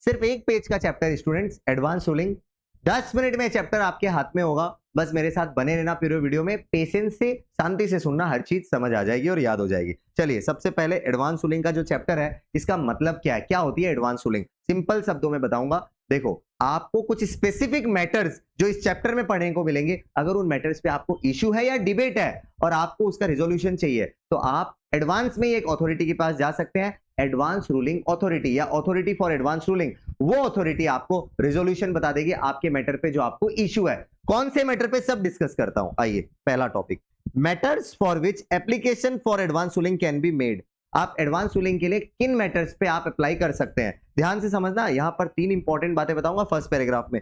सिर्फ एक पेज का chapter students, advance ruling. 10 minute में चैप्टर आपके हाथ में होगा। बस मेरे साथ बने रहना पूरे वीडियो में, पेशेंस से शांति से सुनना, हर चीज समझ आ जाएगी और याद हो जाएगी। चलिए सबसे पहले एडवांस रूलिंग का जो चैप्टर है इसका मतलब क्या है, क्या होती है एडवांस रूलिंग, सिंपल शब्दों में बताऊंगा। देखो आपको कुछ स्पेसिफिक मैटर्स जो इस चैप्टर में पढ़ने को मिलेंगे, अगर उन मैटर्स पे आपको इश्यू है या डिबेट है और आपको उसका रिजोल्यूशन चाहिए तो आप एडवांस में एक अथॉरिटी के पास जा सकते हैं, एडवांस रूलिंग अथॉरिटी या अथॉरिटी फॉर एडवांस रूलिंग। वो अथॉरिटी आपको रिजोल्यूशन बता देगी आपके मैटर पे जो आपको इश्यू है। कौन से मैटर पे, सब डिस्कस करता हूं। आइए पहला topic, matters for which application for advance ruling can be made. आप एडवांस रूलिंग के लिए किन मैटर्स पे आप अप्लाई कर सकते हैं, ध्यान से समझना। यहां पर 3 इंपॉर्टेंट बातें बताऊंगा फर्स्ट पैराग्राफ में।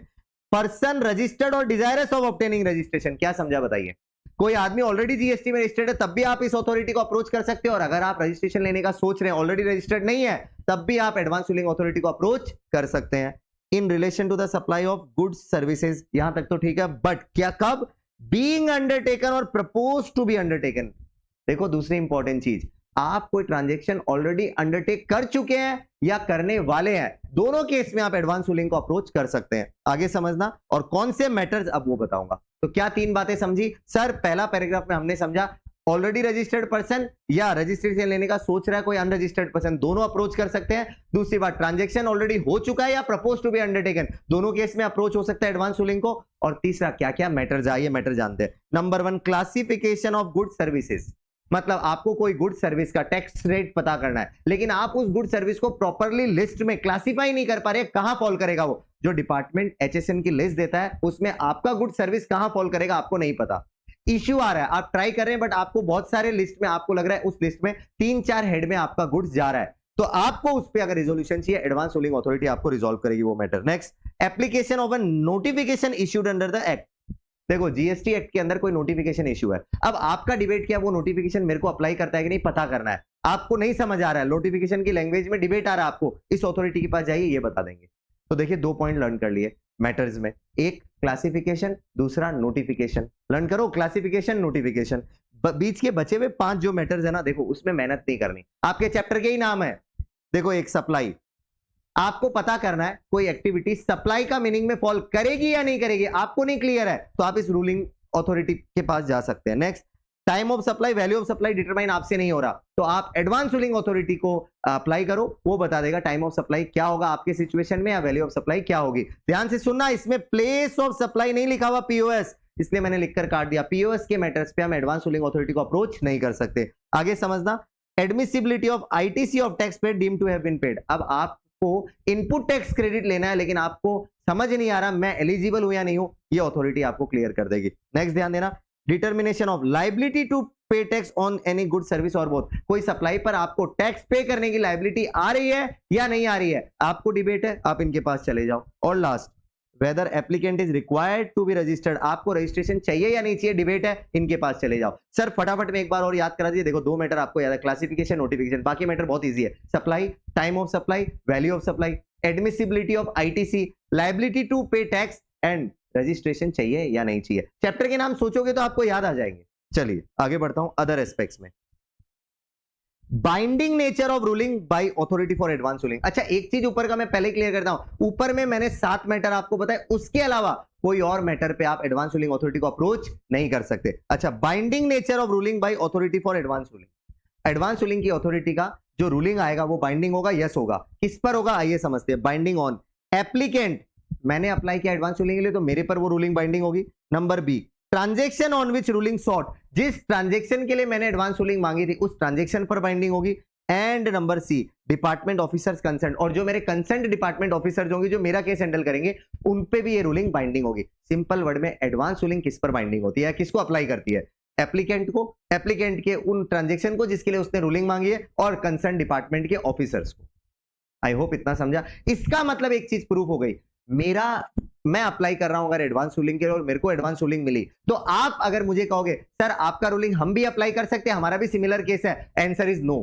पर्सन रजिस्टर्ड और डिजायरस ऑफ ऑब्टेनिंग रजिस्ट्रेशन, क्या समझा बताइए। कोई आदमी ऑलरेडी जीएसटी में रजिस्टर्ड है तब भी आप इस अथॉरिटी को अप्रोच कर सकते हो, और अगर आप रजिस्ट्रेशन लेने का सोच रहे हैं, ऑलरेडी रजिस्टर्ड नहीं है, तब भी आप एडवांस रूलिंग अथॉरिटी को अप्रोच कर सकते हैं। In relation to the supply of goods services, यहां तक तो ठीक है, बट क्या, कब, बीइंग अंडरटेकन और प्रपोज टू बी अंडरटेकन। देखो दूसरी इंपॉर्टेंट चीज, आप कोई ट्रांजैक्शन ऑलरेडी अंडरटेक कर चुके हैं या करने वाले हैं, दोनों केस में आप एडवांस रूलिंग को अप्रोच कर सकते हैं। आगे समझना, और कौन से मैटर्स अब वो बताऊंगा। तो क्या 3 बातें समझी सर। पहला पैराग्राफ में हमने समझा ऑलरेडी रजिस्टर्ड पर्सन या रजिस्ट्रेशन लेने का सोच रहा है कोई अनरजिस्टर्ड पर्सन, दोनों अप्रोच कर सकते हैं। दूसरी बात, ट्रांजैक्शन ऑलरेडी हो चुका है या प्रपोज टू बी अंडरटेकन, दोनों केस में अप्रोच हो सकता है एडवांस रूलिंग को। और तीसरा, क्या क्या मैटर्स, आइए मैटर जानते हैं। Number 1, classification of good services. मतलब आपको कोई गुड सर्विस का टैक्स रेट पता करना है, लेकिन आप उस गुड सर्विस को प्रॉपरली लिस्ट में क्लासिफाई नहीं कर पा रहे, कहां फॉल करेगा वो। जो डिपार्टमेंट एचएसएन की लिस्ट देता है उसमें आपका गुड सर्विस कहां फॉल करेगा आपको नहीं पता। इश्यू आ रहा है, आप ट्राई कर रहे हैं बट आपको बहुत सारे लिस्ट में आपको लग रहा है उस लिस्ट में 3-4 हेड में आपका गुड्स जा रहा है, तो आपको उस पर अगर रिजोल्यूशन चाहिए, एडवांस रूलिंग अथॉरिटी आपको रिजॉल्व करेगी वो matter. Next, application of a notification issued under the act. देखो जीएसटी एक्ट के अंदर कोई नोटिफिकेशन इश्यू है, अब आपका डिबेट क्या, वो नोटिफिकेशन मेरे को अप्लाई करता है कि नहीं पता करना है। आपको नहीं समझ आ रहा है, नोटिफिकेशन की लैंग्वेज में डिबेट आ रहा है, आपको इस अथॉरिटी के पास जाइए, ये बता देंगे। तो देखिए 2 पॉइंट लर्न कर लिए मैटर्स में, एक क्लासिफिकेशन, दूसरा नोटिफिकेशन। लर्न करो क्लासिफिकेशन, नोटिफिकेशन। बीच के बचे हुए 5 जो मैटर्स है ना, देखो उसमें मेहनत नहीं करनी, आपके चैप्टर के ही नाम है। देखो एक सप्लाई, आपको पता करना है कोई एक्टिविटी सप्लाई का मीनिंग में फॉल करेगी या नहीं करेगी, आपको नहीं क्लियर है तो आप इस रूलिंग अथॉरिटी के पास जा सकते हैं। Next, time of supply, value of supply determine आपसे नहीं हो रहा तो आप एडवांस रूलिंग अथॉरिटी को अप्लाई करो, वो बता देगा टाइम ऑफ सप्लाई क्या होगा आपके सिचुएशन में या वैल्यू ऑफ सप्लाई क्या होगी। ध्यान से सुनना, इसमें प्लेस ऑफ सप्लाई नहीं लिखा हुआ पीओएस, इसलिए मैंने लिखकर काट दिया। पीओएस के मैटर्स पे हम एडवांस रूलिंग अथॉरिटी को अप्रोच नहीं कर सकते। आगे समझना, admissibility of ITC of tax paid deemed to have been paid. अब आपको इनपुट टैक्स क्रेडिट लेना है लेकिन आपको समझ नहीं आ रहा मैं एलिजिबल हूं या नहीं हूं, ये अथॉरिटी आपको क्लियर कर देगी। नेक्स्ट ध्यान देना, determination of liability to pay tax on any good service और बोथ। कोई सप्लाई पर आपको टैक्स पे करने की लायबिलिटी आ रही है या नहीं आ रही है, आपको डिबेट है, आप इनके पास चले जाओ। और last, whether applicant is required to be registered, आपको रजिस्ट्रेशन चाहिए या नहीं चाहिए, डिबेट है, इनके पास चले जाओ। सर फटाफट में एक बार और याद करा दीजिए, देखो 2 मैटर आपको याद है, क्लासिफिकेशन, नोटिफिकेशन, बाकी मैटर बहुत इजी है। Supply, time of supply, value of supply, admissibility of ITC, liability to pay tax and registration चाहिए या नहीं चाहिए। चैप्टर के नाम सोचोगे तो आपको याद आ जाएंगे। चलिए आगे बढ़ता हूं अदर एस्पेक्ट्स में। Binding nature of ruling by authority for advance ruling. अच्छा एक चीज ऊपर का मैं पहले क्लियर करता हूं, ऊपर में मैंने 7 मैटर आपको बताया, उसके अलावा कोई और मैटर पे आप एडवांस रूलिंग अथॉरिटी को अप्रोच नहीं कर सकते। अच्छा, binding nature of ruling by authority for advance ruling. Advance ruling की अथॉरिटी का जो रूलिंग आएगा वो बाइंडिंग होगा, यस होगा। किस पर होगा आइए समझते हैं। बाइंडिंग ऑन एप्लीकेंट, मैंने अप्लाई किया एडवांस रूलिंग के लिए तो मेरे पर वो रूलिंग बाइंडिंग होगी। Number B, transaction on which ruling sought, जिस ट्रांजैक्शन के लिए मैंने एडवांस रूलिंग मांगी थी उस ट्रांजैक्शन पर बाइंडिंग होगी। And number C, department officers concern, और जो मेरे कंसर्न डिपार्टमेंट ऑफिसर्स होंगे जो मेरा केस हैंडल करेंगे उन पे भी ये रूलिंग बाइंडिंग होगी। सिंपल वर्ड में एडवांस रूलिंग किस पर बाइंडिंग होती है, किसको अप्लाई करती है, एप्लीकेंट को, एप्लीकेंट के उन ट्रांजैक्शन को जिसके लिए उसने रूलिंग मांगी है, और कंसर्न डिपार्टमेंट के ऑफिसर्स को। आई होप इतना समझा। इसका मतलब एक चीज प्रूफ हो गई, मैं अप्लाई कर रहा हूं अगर एडवांस रूलिंग के लिए और मेरे को एडवांस रूलिंग मिली तो आप अगर मुझे कहोगे सर आपका रूलिंग हम भी अप्लाई कर सकते हैं, हमारा भी सिमिलर केस है, आंसर इज नो,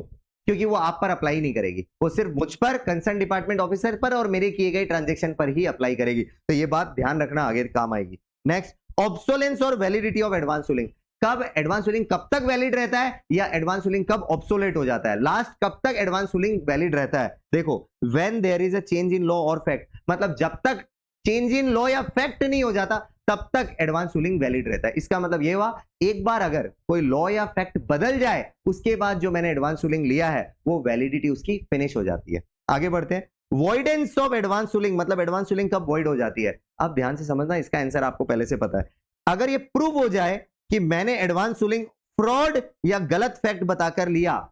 क्योंकि वो आप पर अप्लाई नहीं करेगी, वो सिर्फ मुझ पर, कंसर्न डिपार्टमेंट ऑफिसर पर और मेरे किए गए ट्रांजैक्शन पर ही अप्लाई करेगी। तो ये बात ध्यान रखना, आगे काम आएगी। नेक्स्ट, ऑब्सोलेंस और वैलिडिटी ऑफ एडवांस रूलिंग। कब एडवांस रूलिंग कब तक वैलिड रहता है या एडवांस रूलिंग कब ऑब्सोलेट हो जाता है, लास्ट कब तक एडवांस रूलिंग वैलिड रहता है। देखो, when there is a change in law और फैक्ट, मतलब जब तक चेंज इन लॉ या फैक्ट नहीं हो जाता तब तक एडवांस रूलिंग वैलिड रहता है। इसका मतलब ये हुआ, एक बार अगर कोई लॉ या फैक्ट बदल जाए उसके बाद जो मैंने एडवांस रूलिंग लिया है वो वैलिडिटी उसकी फिनिश हो जाती है। आगे बढ़ते हैं। वॉइडेंस ऑफ एडवांस रूलिंग, मतलब एडवांस रूलिंग कब वॉइड हो जाती है। अब ध्यान से समझना, इसका आंसर आपको पहले से पता है। अगर ये प्रूव हो जाए कि मैंने एडवांस रूलिंग फ्रॉड या गलत फैक्ट बताकर लिया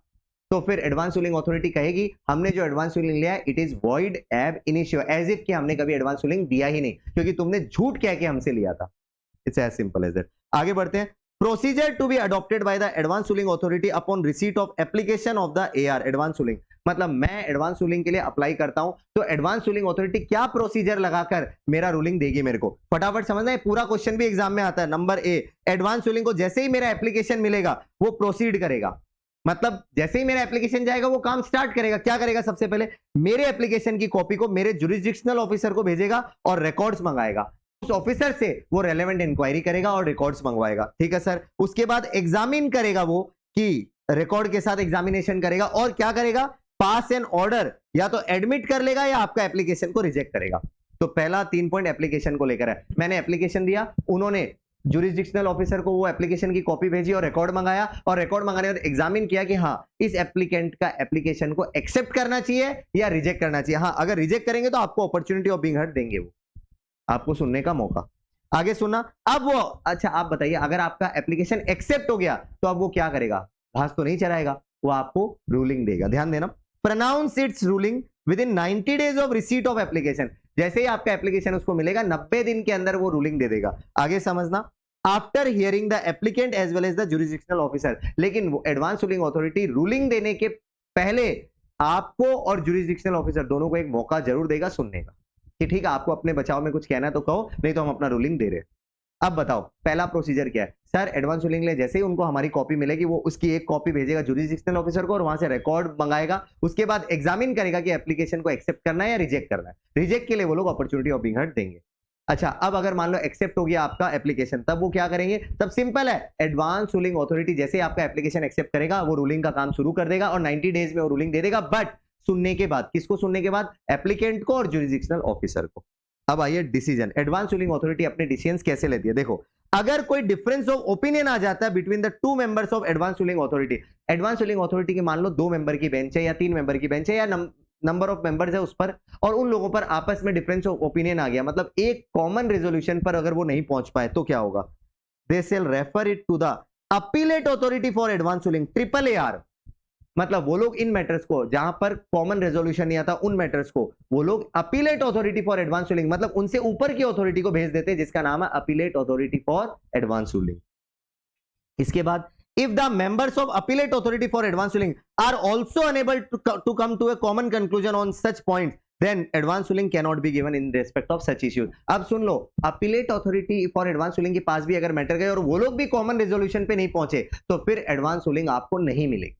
तो फिर एडवांस रूलिंग अथॉरिटी कहेगी हमने जो एडवांस रूलिंग लिया है it is void ab initio, as if कि हमने कभी एडवांस रूलिंग दिया ही नहीं क्योंकि तुमने झूठ कह के हमसे लिया था। It's as simple as that. आगे बढ़ते हैं। Procedure to be adopted by the advance ruling authority upon receipt of application of the AR advance ruling, मतलब मैं एडवांस रूलिंग के लिए अप्लाई करता हूं तो एडवांस रूलिंग अथॉरिटी क्या प्रोसीजर लगाकर मेरा रूलिंग देगी मेरे को, फटाफट समझना है। पूरा क्वेश्चन भी एग्जाम में आता है। नंबर ए, एडवांस रूलिंग को जैसे ही मेरा एप्लीकेशन मिलेगा वो प्रोसीड करेगा, मतलब जैसे ही मेरा एप्लीकेशन जाएगा वो काम स्टार्ट करेगा। क्या करेगा, सबसे पहले मेरे एप्लीकेशन की कॉपी को मेरे जुरिसडिक्शनल ऑफिसर को भेजेगा और रिकॉर्ड्स मंगाएगा। उस ऑफिसर से वो रेलेवेंट इंक्वायरी करेगा और रिकॉर्ड्स मंगवाएगा, ठीक है सर। उसके बाद एग्जामिन करेगा वो कि रिकॉर्ड के साथ एग्जामिनेशन करेगा और क्या करेगा, पास एन ऑर्डर, या तो एडमिट कर लेगा या आपका एप्लीकेशन को रिजेक्ट करेगा। तो पहला 3 पॉइंट एप्लीकेशन को लेकर है। मैंने एप्लीकेशन दिया, उन्होंने जुरिसडिक्शनल ऑफिसर को वो एप्लीकेशन की कॉपी भेजी और रिकॉर्ड मंगाया और रिकॉर्ड मंगाने के बाद एग्जामिन किया कि हाँ इस एप्लीकेंट का एप्लीकेशन को एक्सेप्ट करना चाहिए या रिजेक्ट करना चाहिए। हाँ, अगर रिजेक्ट करेंगे तो आपको अपॉर्चुनिटी ऑफ बीइंग हर्ड देंगे, वो आपको सुनने का मौका। आगे सुनना। अब वो, अच्छा आप बताइए, अगर आपका एप्लीकेशन एक्सेप्ट हो गया तो अब वो क्या करेगा, घास तो नहीं चराएगा, वो आपको रूलिंग देगा। ध्यान देना, pronounce its ruling within 90 days of receipt of application. जैसे ही आपका एप्लीकेशन उसको मिलेगा 90 दिन के अंदर वो रूलिंग दे देगा। आगे समझना, after hearing the applicant as well as the jurisdictional officer, लेकिन वो एडवांस रूलिंग अथॉरिटी रूलिंग देने के पहले आपको और जुरिसडिक्शनल ऑफिसर दोनों को एक मौका जरूर देगा सुनने का कि ठीक है आपको अपने बचाव में कुछ कहना है तो कहो, नहीं तो हम अपना रूलिंग दे रहे हैं। अब बताओ पहला प्रोसीजर क्या है। सर एडवांस रूलिंग ले जैसे ही उनको हमारी कॉपी मिलेगी वो उसकी एक कॉपी भेजेगा जुरिसडिक्शनल ऑफिसर को और वहां से रिकॉर्ड मंगाएगा। उसके बाद एग्जामिन करेगा कि एप्लीकेशन को एक्सेप्ट करना है या रिजेक्ट करना है। रिजेक्ट के लिए वो लोग अपॉर्चुनिटी ऑफ बीइंग हर्ड देंगे। अच्छा, अब अगर मान लो एक्सेप्ट हो गया आपका एप्लीकेशन, तब वो क्या करेंगे, तब सिंपल है, एडवांस रूलिंग अथॉरिटी जैसे आपका एप्लीकेशन एक्सेप्ट करेगा वो रूलिंग का काम शुरू कर देगा और 90 डेज में वो रूलिंग दे देगा, बट सुनने के बाद। किसको सुनने के बाद, एप्लीकेंट को और जुरिसडिक्शनल ऑफिसर को। अब आइए डिसीजन, एडवांस रूलिंग अथॉरिटी अपने डिसीजंस कैसे लेती है। देखो, अगर कोई डिफरेंस ऑफ ओपिनियन आ जाता है between the 2 members of advance ruling authority, advance ruling authority के मान लो 2 मेंबर की बेंच है या 3 मेंबर की बेंच है या नंबर ऑफ मेंबर्स है उस पर, और उन लोगों पर आपस में डिफरेंस ऑफ ओपिनियन आ गया, मतलब एक कॉमन रेजोल्यूशन पर अगर वो नहीं पहुंच पाए तो क्या होगा, they shall refer it to the appellate authority for advance ruling, triple AR। मतलब वो लोग इन मैटर्स को जहां पर कॉमन रेजोल्यूशन नहीं आता उन मैटर्स को वो लोग appellate authority for advance ruling, मतलब उनसे ऊपर की अथॉरिटी को भेज देते हैं जिसका नाम है appellate authority for advance ruling. इसके बाद if the members of appellate authority for advance ruling are also unable to come to a common conclusion on such points, then advance ruling cannot be given in respect of such issues। अब सुन लो, appellate authority for advance ruling के पास भी अगर matter गए और वो लोग भी कॉमन रेजोल्यूशन पे नहीं पहुंचे तो फिर एडवांस रूलिंग आपको नहीं मिलेगी।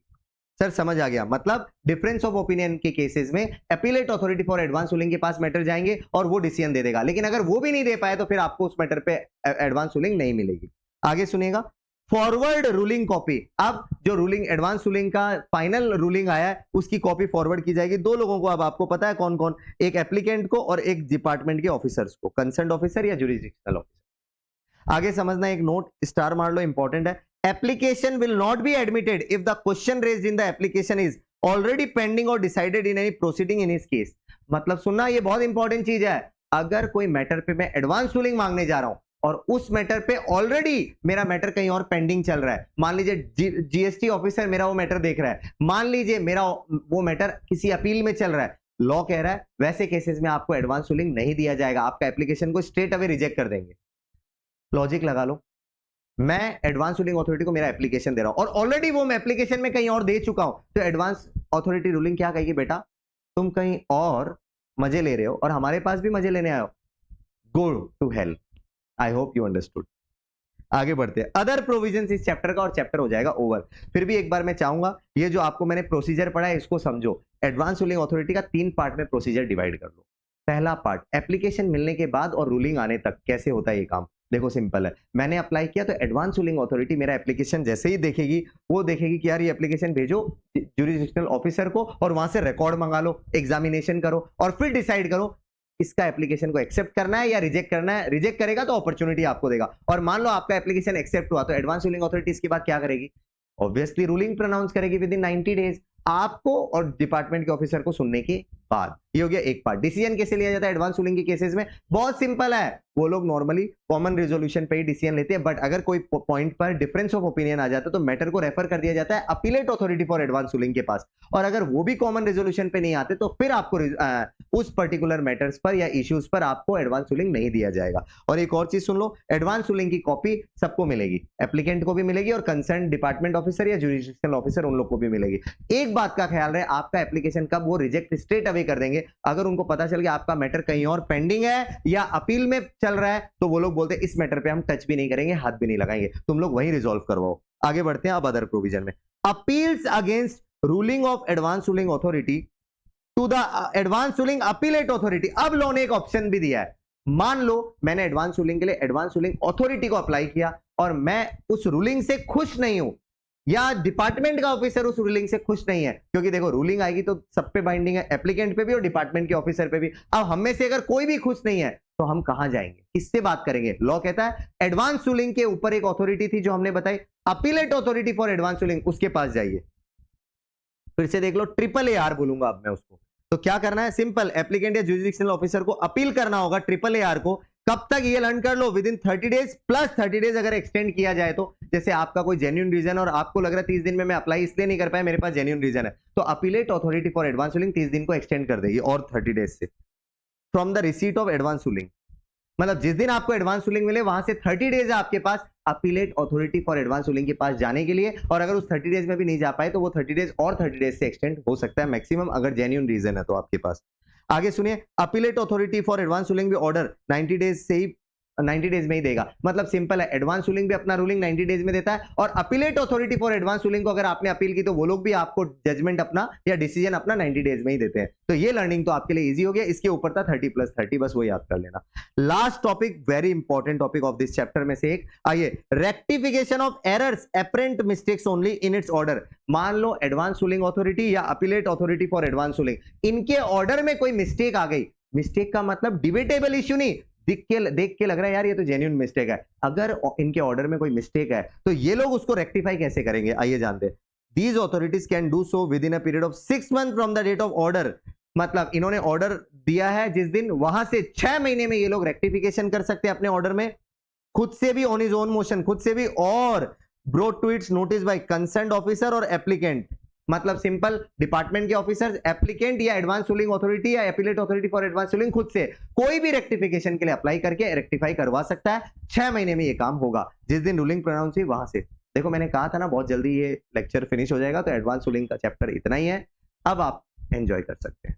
सर समझ आ गया, मतलब डिफरेंस ऑफ ओपिनियन के केसेस में appellate authority for advance ruling के पास मैटर जाएंगे और वो डिसीजन दे देगा, लेकिन अगर वो भी नहीं दे पाए तो फिर आपको उस मैटर पे एडवांस रूलिंग नहीं मिलेगी। आगे सुनिएगा, फॉरवर्ड रूलिंग कॉपी। अब जो रूलिंग एडवांस रूलिंग का फाइनल रूलिंग आया है उसकी कॉपी फॉरवर्ड की जाएगी 2 लोगों को। अब आपको पता है कौन कौन, एक एप्लीकेंट को और एक डिपार्टमेंट के ऑफिसर्स को, कंसर्न्ड ऑफिसर या जुरिसडिक्शनल ऑफिसर। आगे समझना, एक नोट स्टार मार लो, इंपॉर्टेंट है, application will not be admitted if the question raised in the application is already pending और decided in any proceeding in his case. मतलब सुनना, ये बहुत इंपॉर्टेंट चीज है, अगर कोई मैटर पे मैं एडवांस रूलिंग मांगने जा रहा हूं और उस मैटर पे ऑलरेडी मेरा मैटर कहीं और पेंडिंग चल रहा है, मान लीजिए जीएसटी ऑफिसर मेरा वो मैटर देख रहा है, मान लीजिए मेरा वो मैटर किसी अपील में चल रहा है, लॉ कह रहा है वैसे केसेस में आपको एडवांस रूलिंग नहीं दिया जाएगा, आपका एप्लीकेशन को स्ट्रेट अवे रिजेक्ट कर देंगे। लॉजिक लगा लो, मैं एडवांस रूलिंग अथॉरिटी को मेरा एप्लीकेशन दे रहा हूं और ऑलरेडी वो मैं एप्लीकेशन में कहीं और दे चुका हूं, तो एडवांस अथॉरिटी रूलिंग क्या कहेगी, बेटा तुम कहीं और मजे ले रहे हो और हमारे पास भी मजे लेने आए हो, go to hell. I hope you understood. आगे बढ़ते हैं, अदर प्रोविजंस इस चैप्टर का, और चैप्टर हो जाएगा ओवर। फिर भी एक बार मैं चाहूंगा ये जो आपको मैंने प्रोसीजर पढ़ा है इसको समझो। एडवांस रूलिंग अथॉरिटी का 3 पार्ट में प्रोसीजर डिवाइड कर लो। पहला पार्ट, एप्लीकेशन मिलने के बाद और रूलिंग आने तक कैसे होता है ये काम, देखो सिंपल है, मैंने अप्लाई किया तो एडवांस रूलिंग अथॉरिटी मेरा एप्लीकेशन जैसे ही देखेगी, वो देखेगी कि यार ये एप्लीकेशन भेजो ज्यूरिसडिक्शनल ऑफिसर को और वहां से रिकॉर्ड मंगा लो, एग्जामिनेशन करो और फिर डिसाइड करो इसका एप्लीकेशन को एक्सेप्ट करना है या रिजेक्ट करना है। रिजेक्ट करेगा तो अपॉर्चुनिटी आपको देगा, और मान लो आपका एप्लीकेशन एक्सेप्ट हुआ तो एडवांस रूलिंग अथॉरिटी इसके बाद क्या करेगी? ऑब्वियसली रूलिंग प्रोनाउंस करेगी विद इन 90 डेज आपको और डिपार्टमेंट के ऑफिसर को सुनने के बाद। ये हो गया एक पार्ट। डिसीजन कैसे लिया जाता है एडवांस रूलिंग के केसेस में? बहुत सिंपल है, वो लोग नॉर्मली कॉमन रेजोल्यूशन पे ही डिसीजन लेते हैं, बट अगर कोई पॉइंट पर डिफरेंस ऑफ ओपिनियन आ जाता है तो मैटर को रेफर कर दिया जाता है appellate authority for advance ruling के पास, और अगर वो भी कॉमन रेजोल्यूशन पे नहीं आते तो फिर आपको उस पर्टिकुलर मैटर्स पर या इश्यूज पर आपको एडवांस रूलिंग नहीं दिया जाएगा। और एक और चीज सुन लो, एडवांस रूलिंग की कॉपी सबको मिलेगी, एप्लीकेंट को भी मिलेगी और कंसर्न डिपार्टमेंट ऑफिसर या ज्यूरिसडिक्शनल ऑफिसर उन लोग को भी मिलेगी। एक बात का ख्याल रहे, आपका एप्लीकेशन कब वो रिजेक्ट स्ट्रेट अवे कर देंगे अगर उनको पता चल गया आपका मैटर कहीं और पेंडिंग है या अपील में चल रहा है, तो वो लोग बोलते हैं इस मैटर पे हम टच भी नहीं करेंगे, हाथ भी नहीं लगाएंगे, तुम लोग वहीं रिजॉल्व करवाओ। आगे बढ़ते हैं अब अदर प्रोविजन में। Appeals against ruling of advance ruling authority to the advance ruling appellate authority. अब लॉ ने एक ऑप्शन भी दिया है, मान लो मैंने एडवांस रूलिंग के लिए एडवांस रूलिंग अथॉरिटी को अप्लाई किया और मैं उस रूलिंग से खुश नहीं हूं या डिपार्टमेंट का ऑफिसर उस रूलिंग से खुश नहीं है, क्योंकि देखो रूलिंग आएगी तो सब पे बाइंडिंग है, एप्लीकेंट पे भी और डिपार्टमेंट के ऑफिसर पे भी। अब हम में से अगर कोई भी खुश नहीं है तो हम कहां जाएंगे, किससे बात करेंगे? लॉ कहता है एडवांस रूलिंग के ऊपर एक अथॉरिटी थी जो हमने बताई, appellate authority for advance ruling, उसके पास जाइए। फिर से देख लो, AAR बोलूंगा अब मैं उसको। तो क्या करना है? सिंपल, एप्लीकेंट या ज्यूरिसडिक्शनल ऑफिसर को अपील करना होगा AAR को। कब तक? ये लर्न कर लो, within 30 days plus 30 days अगर एक्सटेंड किया जाए तो। जैसे आपका कोई जेन्युइन रीजन और आपको लग रहा है 30 दिन में मैं अप्लाई इसलिए नहीं कर पाया, मेरे पास जेन्युइन रीजन है, तो appellate authority for advance ruling 30 दिन को एक्सटेंड कर देगी और 30 डेज से from the receipt of advance ruling. मतलब जिस दिन आपको एडवांस रूलिंग मिले वहां से 30 डेज है आपके पास appellate authority for advance ruling के पास जाने के लिए, और अगर उस 30 डेज में भी नहीं जा पाए तो वो 30 डेज और 30 डेज से एक्सटेंड हो सकता है मैक्सिमम, अगर जेन्युइन रीजन है तो आपके पास। आगे सुनिए, appellate authority for advance ruling भी ऑर्डर 90 डेज से ही 90 डेज में ही देगा। मतलब सिंपल है, एडवांस रूलिंग भी अपना रूलिंग 90 डेज में देता है, और appellate authority for advance ruling को अगर आपने अपील की तो वो लोग भी आपको जजमेंट अपना या डिसीजन अपना 90 डेज में ही देते हैं। तो ये लर्निंग तो आपके लिए इजी हो गया। इसके ऊपर था 30 + 30, बस वो याद कर लेना। Last topic, very important topic of this chapter में से एक, आइए, rectification of errors apparent mistakes only in its order. मान लो एडवांस रूलिंग अथॉरिटी या appellate authority for advance ruling, इनके ऑर्डर में कोई मिस्टेक आ गई, मिस्टेक का मतलब डिबेटेबल इश्यू नहीं, देख के लग रहा है यार ये तो जेन्युइन मिस्टेक है, अगर इनके ऑर्डर में कोई मिस्टेक है तो ये लोग उसको रेक्टिफाई कैसे करेंगे, आइए जानते हैं। These authorities can do so within a period of 6 month from the date of order. मतलब इन्होंने ऑर्डर दिया है जिस दिन, वहां से 6 महीने में ये लोग रेक्टिफिकेशन कर सकते हैं अपने ऑर्डर में, खुद से भी ऑन हिज ओन मोशन, खुद से भी, और brought to its notice by concerned officer और एप्लीकेंट। मतलब सिंपल, डिपार्टमेंट के ऑफिसर, एप्लीकेंट या एडवांस रूलिंग अथॉरिटी या appellate authority for advance ruling खुद से कोई भी रेक्टिफिकेशन के लिए अप्लाई करके रेक्टिफाई करवा सकता है। 6 महीने में ये काम होगा जिस दिन रूलिंग प्रोनाउंस हुई वहां से। देखो मैंने कहा था ना बहुत जल्दी ये लेक्चर फिनिश हो जाएगा, तो एडवांस रूलिंग का चैप्टर इतना ही है, अब आप एंजॉय कर सकते हैं।